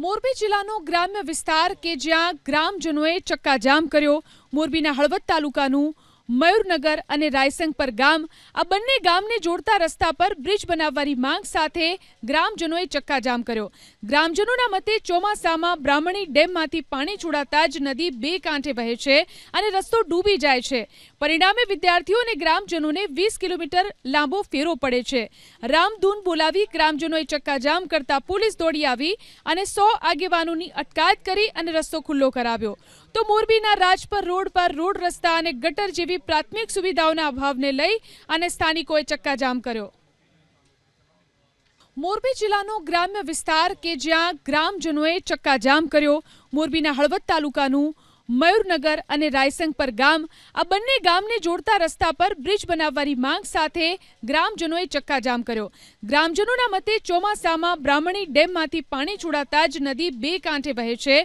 મોરબી જિલ્લાનો ગ્રામ્ય વિસ્તાર કે જ્યાં ગ્રામજનોએ ચક્કાજામ કર્યો। મોરબીના હળવદ તાલુકાનું મયુરનગર અને રાયસંગપર ગામ, આ બંને ગામને જોડતા રસ્તા પર બ્રિજ બનાવવાની માંગ સાથે ગ્રામજનોએ ચક્કાજામ કર્યો। ગ્રામજનોના મતે ચોમાસામાં બ્રાહ્મણી ડેમમાંથી પાણી છોડાતા જ નદી બે કાંઠે વહે છે અને રસ્તો ડૂબી જાય છે। પરિણામે વિદ્યાર્થીઓ અને ગ્રામજનોને 20 કિલોમીટર લાંબો ફેરો પડે છે। રામધૂન બોલાવી ગ્રામજનોએ ચક્કાજામ કરતા પોલીસ દોડી આવી અને 100 આગેવાનોની અટકાયત કરી અને રસ્તો ખુલ્લો કરાવ્યો। તો મોરબીના રાજપર રોડ પર રોડ રસ્તા અને ગટર જેવી પ્રાથમિક સુવિધાઓના અભાવને લઈ અને સ્થાનિકોએ ચક્કાજામ કર્યો। મોરબી જિલ્લાનો ગ્રામ્ય વિસ્તાર કે જ્યાં ગ્રામજનોએ ચક્કાજામ કર્યો। મોરબીના હળવદ તાલુકાનું મયુરનગર અને રાયસંગપર ગામ, આ બંને ગામને જોડતા રસ્તા પર બ્રિજ બનાવવાની માંગ સાથે ગ્રામજનોએ ચક્કાજામ કર્યો। ગ્રામજનોના મતે ચોમાસામાં બ્રાહ્મણી ડેમમાંથી પાણી છોડાતા જ નદી બે કાંઠે વહે છે